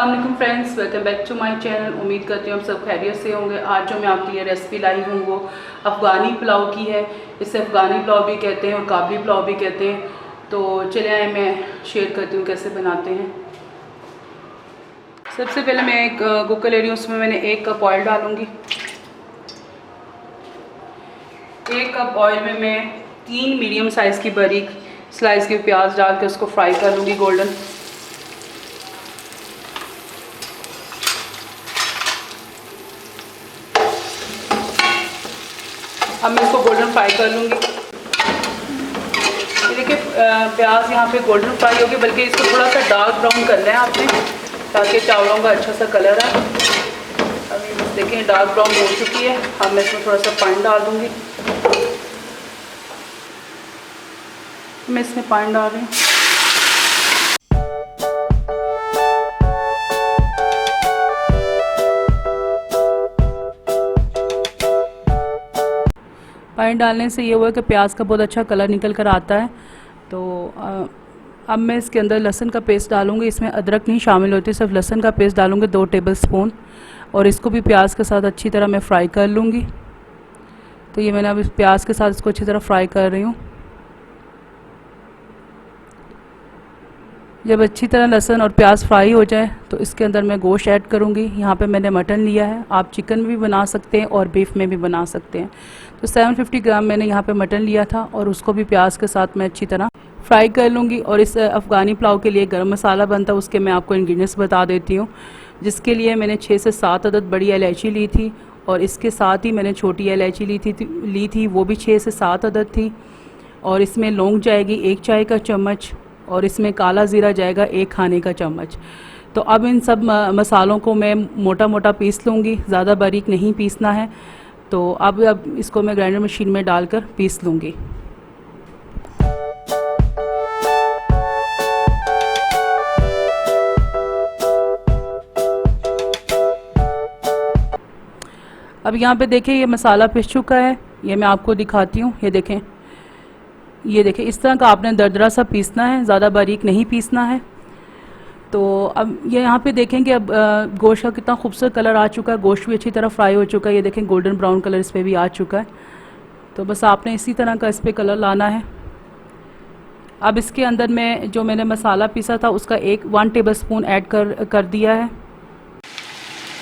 अस्सलाम वालेकुम friends, welcome back to my channel. उम्मीद करती हूँ आप सब खैरियत से होंगे। आज जो मैं आपके लिए रेसिपी लाई हूँ वो अफ़गानी पुलाव की है। इसे अफ़गानी पुलाव भी कहते हैं और काबली पुलाव भी कहते हैं। तो चले आए, मैं शेयर करती हूँ कैसे बनाते हैं। सबसे पहले मैं एक कुकर ले रही हूँ, उसमें मैंने 1 कप ऑयल डालूँगी। 1 कप ऑयल में मैं 3 मीडियम साइज़ की बारीक स्लाइस की प्याज डाल के उसको फ्राई कर लूँगी गोल्डन। अब मैं इसको गोल्डन फ्राई कर लूँगी। ये देखिए प्याज यहाँ पे गोल्डन फ्राई होगी, बल्कि इसको थोड़ा सा डार्क ब्राउन करना है आपने, ताकि चावलों का अच्छा सा कलर है। अभी बस देखें डार्क ब्राउन हो चुकी है। अब मैं इसमें थोड़ा सा पानी डाल दूँगी। मैं इसमें पानी डाल रही हूँ। पानी डालने से ये हुआ कि प्याज का बहुत अच्छा कलर निकल कर आता है। तो अब मैं इसके अंदर लहसुन का पेस्ट डालूँगी। इसमें अदरक नहीं शामिल होती, सिर्फ लहसुन का पेस्ट डालूँगी 2 टेबलस्पून, और इसको भी प्याज के साथ अच्छी तरह मैं फ्राई कर लूँगी। तो ये मैंने अब इस प्याज के साथ इसको अच्छी तरह फ्राई कर रही हूँ। जब अच्छी तरह लहसुन और प्याज फ्राई हो जाए तो इसके अंदर मैं गोश्त ऐड करूँगी। यहाँ पे मैंने मटन लिया है, आप चिकन में भी बना सकते हैं और बीफ में भी बना सकते हैं। तो 750 ग्राम मैंने यहाँ पे मटन लिया था और उसको भी प्याज के साथ मैं अच्छी तरह फ्राई कर लूँगी। और इस अफ़गानी पुलाव के लिए गरम मसाला बनता है, उसके मैं आपको इंग्रेडिएंट्स बता देती हूँ। जिसके लिए मैंने 6 से 7 अदद बड़ी इलायची ली थी, और इसके साथ ही मैंने छोटी इलायची ली थी, वो भी 6 से 7 अदद थी। और इसमें लौंग जाएगी 1 चाय का चम्मच, और इसमें काला ज़ीरा जाएगा 1 खाने का चम्मच। तो अब इन सब मसालों को मैं मोटा मोटा पीस लूँगी, ज़्यादा बारीक नहीं पीसना है। तो अब इसको मैं ग्राइंडर मशीन में डालकर पीस लूँगी। अब यहाँ पे देखें ये मसाला पिस चुका है, ये मैं आपको दिखाती हूँ। ये देखें इस तरह का आपने दरदरा सा पीसना है, ज़्यादा बारीक नहीं पीसना है। तो अब ये यहाँ पे देखें कि अब गोश्त का कितना खूबसूरत कलर आ चुका है। गोश्त भी अच्छी तरह फ्राई हो चुका है। ये देखें गोल्डन ब्राउन कलर इस पर भी आ चुका है। तो बस आपने इसी तरह का इस पर कलर लाना है। अब इसके अंदर मैं जो मैंने मसाला पीसा था उसका 1 टेबलस्पून ऐड कर दिया है।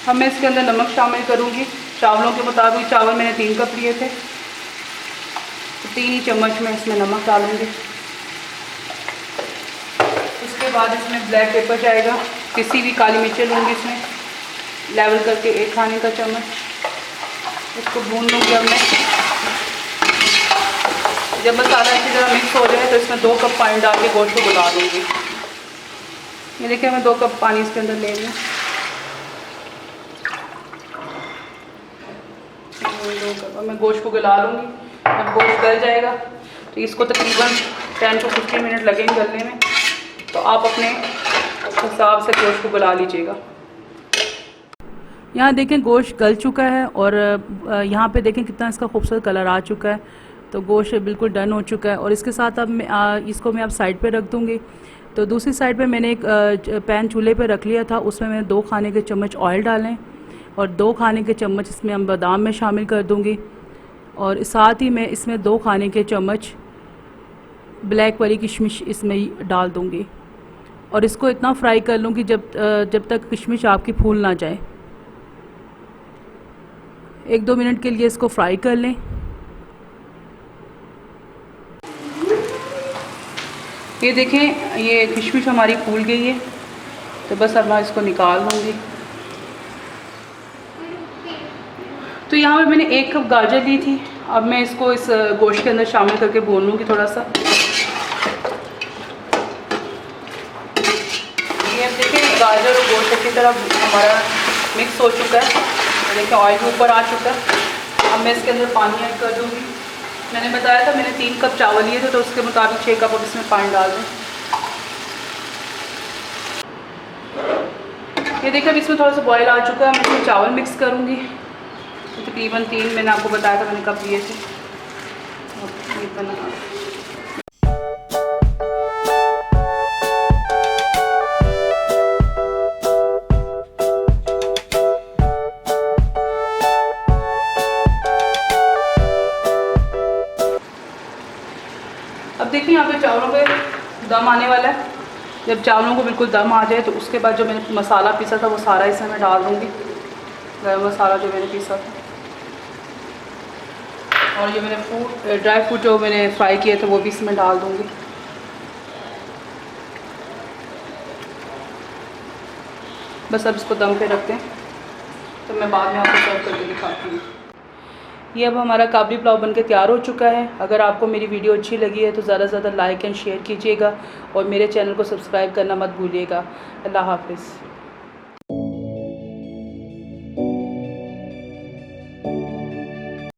अब मैं इसके अंदर नमक शामिल करूँगी चावलों के मुताबिक। चावल मैंने 3 कप लिए थे, तो 3 ही चम्मच में इसमें नमक डालूँगी। उसके बाद इसमें ब्लैक पेपर जाएगा, किसी भी काली मिर्च लूँगी इसमें लेवल करके 1 खाने का चम्मच। इसको भून लूँगी अब मैं। जब मसाला अच्छी तरह मिक्स हो जाए तो इसमें 2 कप पानी डाल के गोश्त को गला दूँगी। ये देखिए मैं 2 कप पानी इसके अंदर ले रही हूँ। 2 कप अब मैं गोश्त को गला लूँगी। जब गोश्त गल जाएगा तो इसको तकरीबन 10 to 15 मिनट लगेंगे गलने में। तो आप अपने हिसाब से गोश्त को गला लीजिएगा। यहाँ देखें गोश्त गल चुका है, और यहाँ पे देखें कितना इसका खूबसूरत कलर आ चुका है। तो गोश्त बिल्कुल डन हो चुका है, और इसके साथ अब इसको मैं अब साइड पे रख दूँगी। तो दूसरी साइड पे मैंने एक पैन चूल्हे पे रख लिया था, उसमें मैंने 2 खाने के चम्मच ऑयल डालें, और 2 खाने के चम्मच इसमें हम बादाम में शामिल कर दूँगी। और साथ ही मैं इसमें 2 खाने के चम्मच ब्लैक वाली किशमिश इसमें डाल दूँगी। और इसको इतना फ्राई कर लूँगी जब तक किशमिश आपकी फूल ना जाए। 1-2 मिनट के लिए इसको फ्राई कर लें। ये देखें ये किशमिश हमारी फूल गई है। तो बस अब मैं इसको निकाल लूँगी। तो यहाँ पे मैंने 1 कप गाजर ली थी। अब मैं इसको इस गोश्त के अंदर शामिल करके भून लूँगी थोड़ा सा। ये अब देखें गाजर और गोश्त अच्छी तरह हमारा मिक्स हो चुका है। देखिए ऑयल ऊपर आ चुका है। अब मैं इसके अंदर पानी ऐड कर दूँगी। मैंने बताया था मैंने 3 कप चावल लिए थे, तो उसके मुताबिक 6 कप अब इसमें पानी डाल दें। ये देखिए अब इसमें थोड़ा सा बॉयल आ चुका है। मैं इसमें चावल मिक्स करूँगी। तो तकरीबन 3 मैंने आपको बताया था मैंने कप लिए थे। देखिए यहाँ पे चावलों पे दम आने वाला है। जब चावलों को बिल्कुल दम आ जाए तो उसके बाद जो मैंने मसाला पीसा था वो सारा इसमें मैं डाल दूँगी, गरम मसाला जो मैंने पीसा था। और जो मैंने ड्राई फ्रूट जो मैंने फ्राई किए थे वो भी इसमें डाल दूँगी। बस अब इसको दम पे रखते हैं, तो मैं बाद में आपको सर्व करके दिखाती हूँ। ये अब हमारा काबली पुलाव बनके तैयार हो चुका है। अगर आपको मेरी वीडियो अच्छी लगी है तो ज़्यादा से ज़्यादा लाइक एंड शेयर कीजिएगा और मेरे चैनल को सब्सक्राइब करना मत भूलिएगा। अल्लाह हाफ़िज़।